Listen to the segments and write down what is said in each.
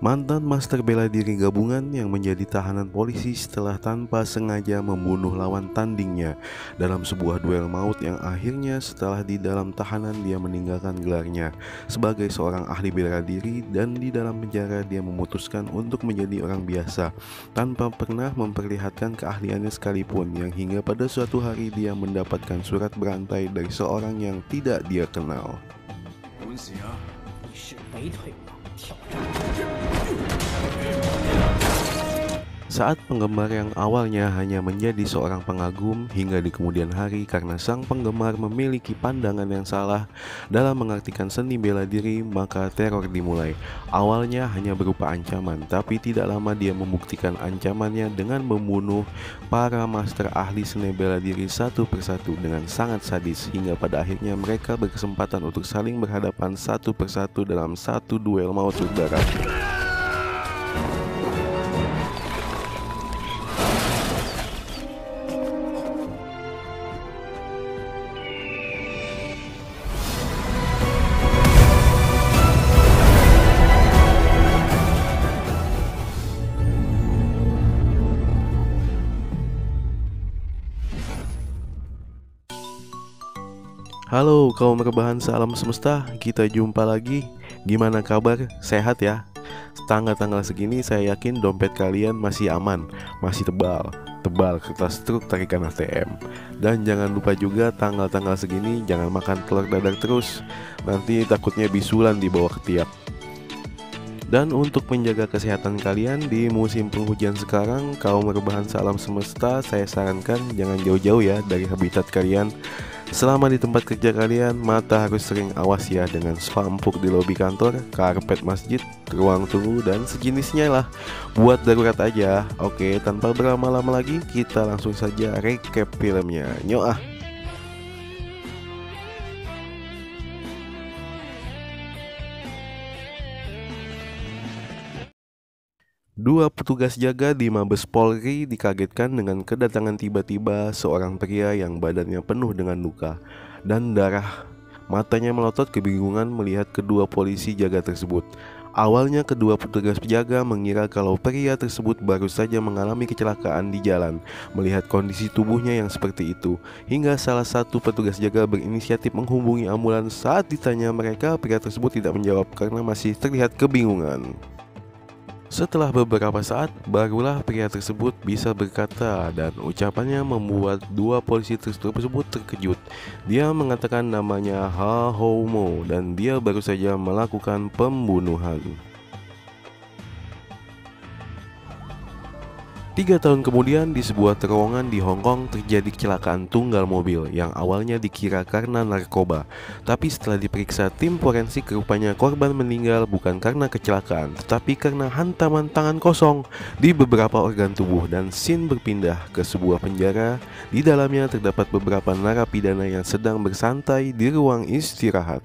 mantan master bela diri gabungan yang menjadi tahanan polisi setelah tanpa sengaja membunuh lawan tandingnya dalam sebuah duel maut yang akhirnya setelah di dalam tahanan dia meninggalkan gelarnya sebagai seorang ahli bela diri, dan di dalam penjara dia memutuskan untuk menjadi orang biasa tanpa pernah memperlihatkan keahliannya sekalipun, yang hingga pada suatu hari dia mendapatkan surat berantai dari seorang yang tidak dia kenal. Saat penggemar yang awalnya hanya menjadi seorang pengagum, hingga di kemudian hari karena sang penggemar memiliki pandangan yang salah dalam mengartikan seni bela diri, maka teror dimulai. Awalnya hanya berupa ancaman, tapi tidak lama dia membuktikan ancamannya dengan membunuh para master ahli seni bela diri satu persatu dengan sangat sadis, hingga pada akhirnya mereka berkesempatan untuk saling berhadapan satu persatu dalam satu duel maut udara. Halo kaum rebahan salam semesta, kita jumpa lagi. Gimana kabar? Sehat ya? Tanggal-tanggal segini saya yakin dompet kalian masih aman, masih tebal kertas truk tarikan ATM. Dan jangan lupa juga tanggal-tanggal segini jangan makan telur dadar terus, nanti takutnya bisulan di bawah ketiak. Dan untuk menjaga kesehatan kalian di musim penghujan sekarang, kaum rebahan salam semesta, saya sarankan jangan jauh-jauh ya dari habitat kalian. Selama di tempat kerja kalian, mata harus sering awas ya dengan svampuk di lobi kantor, karpet masjid, ruang tunggu, dan sejenisnya lah. Buat darurat aja. Oke, tanpa berlama-lama lagi, kita langsung saja recap filmnya. Nyok ah. Dua petugas jaga di Mabes Polri dikagetkan dengan kedatangan tiba-tiba seorang pria yang badannya penuh dengan luka dan darah. Matanya melotot kebingungan melihat kedua polisi jaga tersebut. Awalnya kedua petugas penjaga mengira kalau pria tersebut baru saja mengalami kecelakaan di jalan. Melihat kondisi tubuhnya yang seperti itu, hingga salah satu petugas jaga berinisiatif menghubungi ambulans. Saat ditanya mereka, pria tersebut tidak menjawab karena masih terlihat kebingungan. Setelah beberapa saat, barulah pria tersebut bisa berkata, dan ucapannya membuat dua polisi tersebut terkejut. Dia mengatakan namanya Ha Ho Mo dan dia baru saja melakukan pembunuhan. 3 tahun kemudian, di sebuah terowongan di Hong Kong terjadi kecelakaan tunggal mobil yang awalnya dikira karena narkoba. Tapi setelah diperiksa tim forensik, rupanya korban meninggal bukan karena kecelakaan, tetapi karena hantaman tangan kosong di beberapa organ tubuh. Dan scene berpindah ke sebuah penjara. Di dalamnya terdapat beberapa narapidana yang sedang bersantai di ruang istirahat.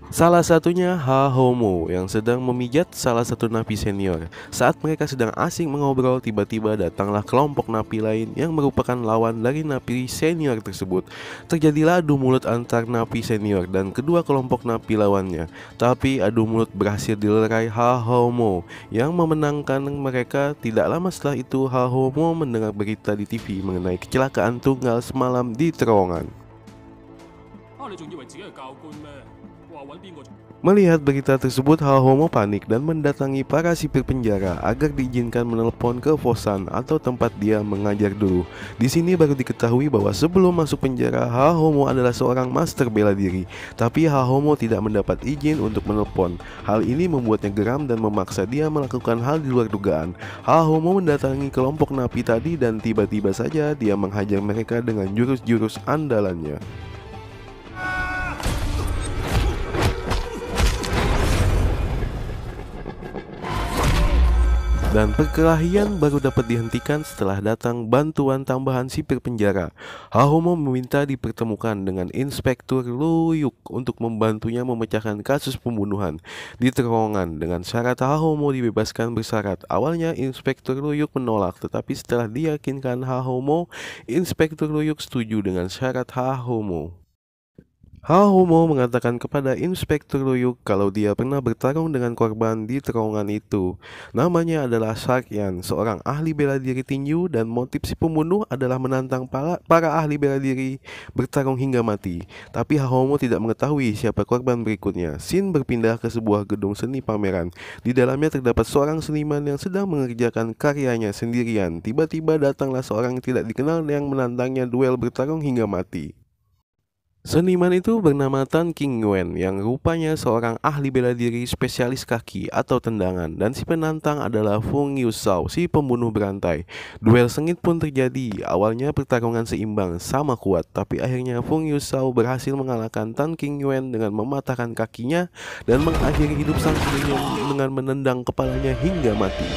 Salah satunya Ha Ho Mo yang sedang memijat salah satu napi senior. Saat mereka sedang asing mengobrol, tiba-tiba datanglah kelompok napi lain yang merupakan lawan dari napi senior tersebut. Terjadilah adu mulut antar napi senior dan kedua kelompok napi lawannya. Tapi adu mulut berhasil dilerai Ha Ho Mo yang memenangkan mereka. Tidak lama setelah itu, Ha Ho Mo mendengar berita di TV mengenai kecelakaan tunggal semalam di terowongan. Melihat berita tersebut, Ha Ho Mo panik dan mendatangi para sipir penjara agar diizinkan menelpon ke Fosan atau tempat dia mengajar dulu. Di sini baru diketahui bahwa sebelum masuk penjara, Ha Ho Mo adalah seorang master bela diri. Tapi Ha Ho Mo tidak mendapat izin untuk menelpon. Hal ini membuatnya geram dan memaksa dia melakukan hal di luar dugaan. Ha Ho Mo mendatangi kelompok napi tadi dan tiba-tiba saja dia menghajar mereka dengan jurus-jurus andalannya. Dan perkelahian baru dapat dihentikan setelah datang bantuan tambahan sipir penjara. Ha Ho Mo meminta dipertemukan dengan Inspektur Lu Yuk untuk membantunya memecahkan kasus pembunuhan di terowongan. Dengan syarat Ha Ho Mo dibebaskan bersyarat. Awalnya Inspektur Lu Yuk menolak, tetapi setelah diyakinkan Ha Ho Mo, Inspektur Lu Yuk setuju dengan syarat Ha Ho Mo. Homo mengatakan kepada Inspektur Luyuk kalau dia pernah bertarung dengan korban di terowongan itu. Namanya adalah Sharkyan, seorang ahli bela diri tinju, dan motif si pembunuh adalah menantang para ahli bela diri bertarung hingga mati. Tapi Homo tidak mengetahui siapa korban berikutnya. Scene berpindah ke sebuah gedung seni pameran. Di dalamnya terdapat seorang seniman yang sedang mengerjakan karyanya sendirian. Tiba-tiba datanglah seorang yang tidak dikenal yang menantangnya duel bertarung hingga mati. Seniman itu bernama Tan King Nguyen yang rupanya seorang ahli bela diri spesialis kaki atau tendangan, dan si penantang adalah Fung Yusao, si pembunuh berantai. Duel sengit pun terjadi. Awalnya pertarungan seimbang, sama kuat, tapi akhirnya Fung Yusao berhasil mengalahkan Tan King Nguyen dengan mematahkan kakinya dan mengakhiri hidup sang seniman dengan menendang kepalanya hingga mati.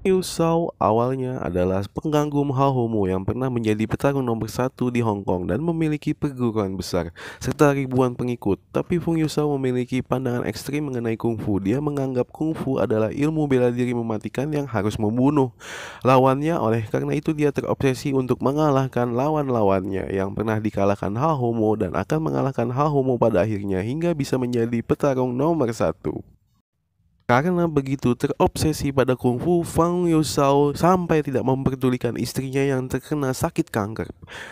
Liu Shao awalnya adalah pengganggu Homo yang pernah menjadi petarung nomor satu di Hong Kong dan memiliki perguruan besar serta ribuan pengikut. Tapi Fung Yusao memiliki pandangan ekstrim mengenai kungfu. Dia menganggap kungfu adalah ilmu bela diri mematikan yang harus membunuh lawannya. Oleh karena itu dia terobsesi untuk mengalahkan lawan-lawannya yang pernah dikalahkan Homo dan akan mengalahkan Homo pada akhirnya hingga bisa menjadi petarung nomor satu. Karena begitu terobsesi pada kungfu, Fang Yusao sampai tidak memperdulikan istrinya yang terkena sakit kanker,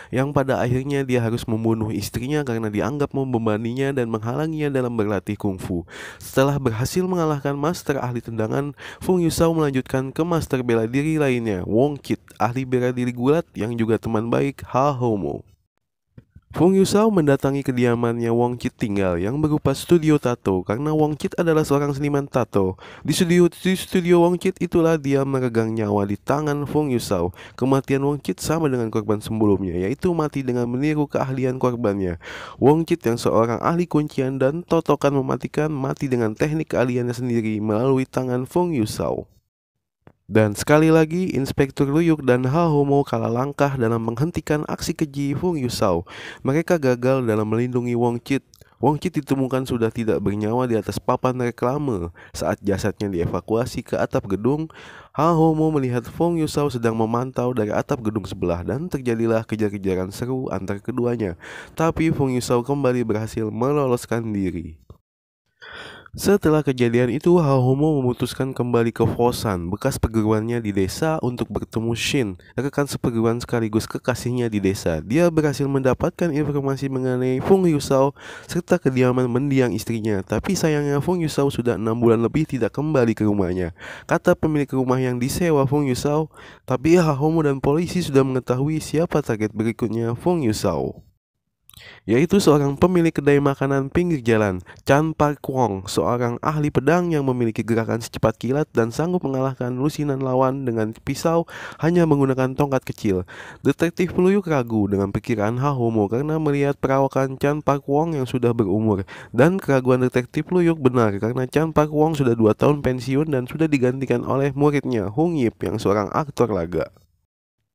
yang pada akhirnya dia harus membunuh istrinya karena dianggap membebaninya dan menghalanginya dalam berlatih kungfu. Setelah berhasil mengalahkan master ahli tendangan, Fung Yusao melanjutkan ke master bela diri lainnya, Wong Kit, ahli bela diri gulat yang juga teman baik Ha Homo. Fung Yusao mendatangi kediamannya Wong Kit tinggal yang berupa studio tato karena Wong Kit adalah seorang seniman tato. Di studio Wong Kit itulah dia meregang nyawa di tangan Fung Yusao. Kematian Wong Kit sama dengan korban sebelumnya, yaitu mati dengan meniru keahlian korbannya. Wong Kit yang seorang ahli kuncian dan totokan mematikan mati dengan teknik keahliannya sendiri melalui tangan Fung Yusao. Dan sekali lagi, Inspektur Luyuk dan Homo kalah langkah dalam menghentikan aksi keji Fung Yusao. Mereka gagal dalam melindungi Wong Kit. Wong Kit ditemukan sudah tidak bernyawa di atas papan reklame. Saat jasadnya dievakuasi ke atap gedung, Homo melihat Fung Yusao sedang memantau dari atap gedung sebelah dan terjadilah kejar-kejaran seru antar keduanya. Tapi Fung Yusao kembali berhasil meloloskan diri. Setelah kejadian itu, Homo memutuskan kembali ke Fosan, bekas perguruannya di desa, untuk bertemu Shin, rekan seperguruan sekaligus kekasihnya di desa. Dia berhasil mendapatkan informasi mengenai Fung Yusao serta kediaman mendiang istrinya. Tapi sayangnya Fung Yusao sudah 6 bulan lebih tidak kembali ke rumahnya, kata pemilik rumah yang disewa Fung Yusao. Tapi Homo dan polisi sudah mengetahui siapa target berikutnya Fung Yusao, yaitu seorang pemilik kedai makanan pinggir jalan, Chan Park Wong, seorang ahli pedang yang memiliki gerakan secepat kilat dan sanggup mengalahkan lusinan lawan dengan pisau hanya menggunakan tongkat kecil. Detektif Peluyuk ragu dengan pikiran Homo karena melihat perawakan Chan Park Wong yang sudah berumur, dan keraguan detektif Peluyuk benar karena Chan Park Wong sudah 2 tahun pensiun dan sudah digantikan oleh muridnya Hung Yip yang seorang aktor laga.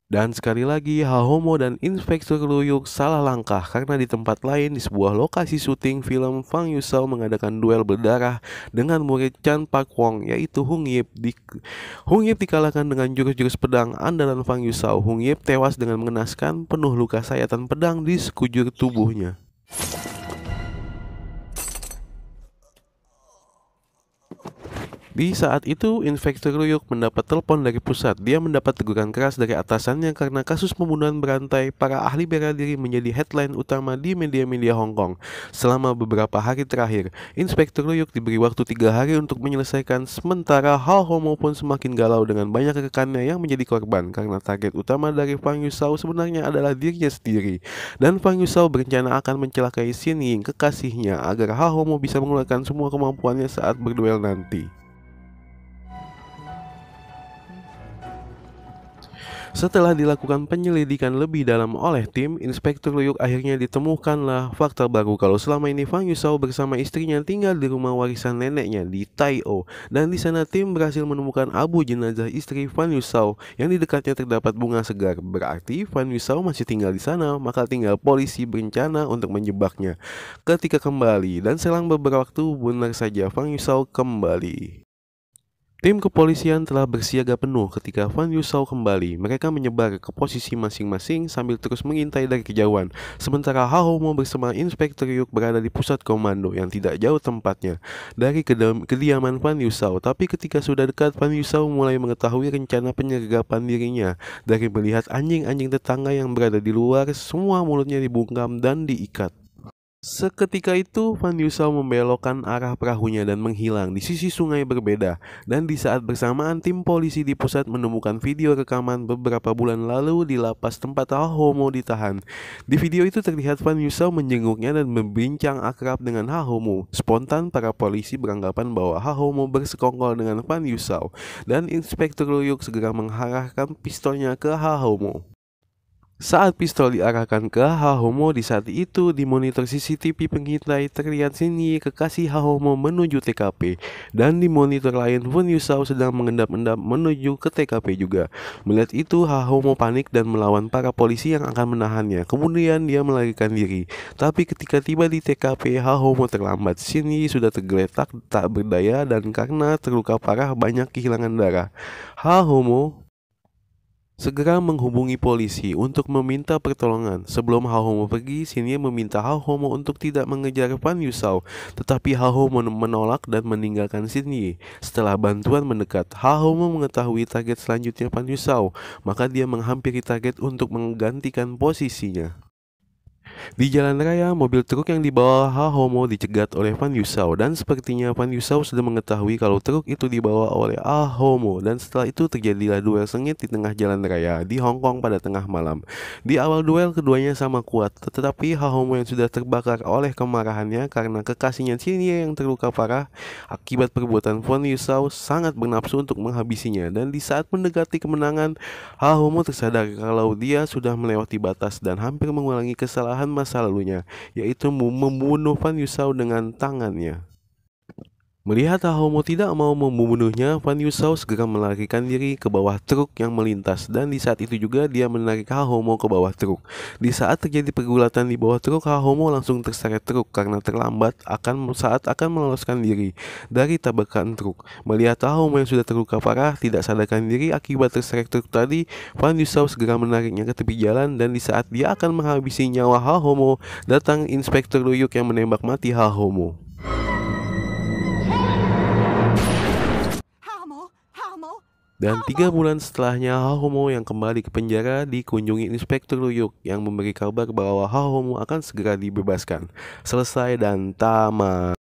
Dan sekali lagi, Homo dan Inspektur Luyuk salah langkah karena di tempat lain, di sebuah lokasi syuting film, Fang Yusao mengadakan duel berdarah dengan murid Chan Park Wong, yaitu Hung Yip. Hung Yip dikalahkan dengan jurus-jurus pedang andalan Fang Yusao. Hung Yip tewas dengan mengenaskan, penuh luka sayatan pedang di sekujur tubuhnya. Di saat itu, Inspektur Luyuk mendapat telepon dari pusat. Dia mendapat teguran keras dari atasannya karena kasus pembunuhan berantai para ahli bela diri menjadi headline utama di media-media Hong Kong. Selama beberapa hari terakhir, Inspektur Luyuk diberi waktu 3 hari untuk menyelesaikan, sementara Homo pun semakin galau dengan banyak rekannya yang menjadi korban karena target utama dari Fang Yusao sebenarnya adalah dirinya sendiri. Dan Fang Yusao berencana akan mencelakai Xin Ying, kekasihnya, agar Homo bisa mengeluarkan semua kemampuannya saat berduel nanti. Setelah dilakukan penyelidikan lebih dalam oleh tim, Inspektur Luyuk akhirnya ditemukanlah fakta baru kalau selama ini Fang Yusao bersama istrinya tinggal di rumah warisan neneknya di Tai O, dan di sana tim berhasil menemukan abu jenazah istri Fang Yusao yang di dekatnya terdapat bunga segar. Berarti Fang Yusao masih tinggal di sana, maka tinggal polisi berencana untuk menjebaknya. Ketika kembali dan selang beberapa waktu, benar saja Fang Yusao kembali. Tim kepolisian telah bersiaga penuh ketika Van Yusau kembali. Mereka menyebar ke posisi masing-masing sambil terus mengintai dari kejauhan. Sementara Hahomo bersama Inspektur Yuk berada di pusat komando yang tidak jauh tempatnya dari kediaman Van Yusau. Tapi ketika sudah dekat, Van Yusau mulai mengetahui rencana penyergapan dirinya. Dari melihat anjing-anjing tetangga yang berada di luar, semua mulutnya dibungkam dan diikat. Seketika itu, Van Yusau membelokkan arah perahunya dan menghilang di sisi sungai berbeda. Dan di saat bersamaan, tim polisi di pusat menemukan video rekaman beberapa bulan lalu di lapas tempat Hahomo ditahan. Di video itu terlihat Van Yusau menjenguknya dan berbincang akrab dengan Hahomo. Spontan, para polisi beranggapan bahwa Hahomo bersekongkol dengan Van Yusau, dan Inspektur Luyuk segera mengarahkan pistolnya ke Hahomo. Saat pistol diarahkan ke Hahomo, di saat itu di monitor CCTV pengintai terlihat Shinji kekasih Hahomo menuju TKP, dan di monitor lain Van Yusau sedang mengendap-endap menuju ke TKP juga. Melihat itu, Hahomo panik dan melawan para polisi yang akan menahannya. Kemudian dia melarikan diri. Tapi ketika tiba di TKP, Hahomo terlambat. Shinji sudah tergeletak tak berdaya dan karena terluka parah banyak kehilangan darah. Hahomo segera menghubungi polisi untuk meminta pertolongan. Sebelum Hahomo pergi, Shinji meminta Hahomo untuk tidak mengejar Van Yusau, tetapi Hahomo menolak dan meninggalkan Shinji. Setelah bantuan mendekat, Hahomo mengetahui target selanjutnya Van Yusau, maka dia menghampiri target untuk menggantikan posisinya. Di jalan raya, mobil truk yang dibawa Hahomo dicegat oleh Van Yusau, dan sepertinya Van Yusau sudah mengetahui kalau truk itu dibawa oleh Hahomo, dan setelah itu terjadilah duel sengit di tengah jalan raya di Hong Kong pada tengah malam. Di awal duel keduanya sama kuat, tetapi Hahomo yang sudah terbakar oleh kemarahannya karena kekasihnya Shinji yang terluka parah akibat perbuatan Van Yusau sangat bernafsu untuk menghabisinya, dan di saat mendekati kemenangan, Hahomo tersadar kalau dia sudah melewati batas dan hampir mengulangi kesalahan masa lalunya, yaitu membunuh Van Yusau dengan tangannya. Melihat Hahomo tidak mau membunuhnya, Van Yusau segera melarikan diri ke bawah truk yang melintas, dan di saat itu juga dia menarik Hahomo ke bawah truk. Di saat terjadi pergulatan di bawah truk, Hahomo langsung terseret truk karena terlambat saat akan meloloskan diri dari tabrakan truk. Melihat Hahomo yang sudah terluka parah tidak sadarkan diri akibat terseret truk tadi, Van Yusau segera menariknya ke tepi jalan, dan di saat dia akan menghabisi nyawa Hahomo, datang Inspektur Luyuk yang menembak mati Hahomo. Dan 3 bulan setelahnya, Hahomo yang kembali ke penjara dikunjungi Inspektur Luyuk yang memberi kabar bahwa Hahomo akan segera dibebaskan. Selesai dan tamat.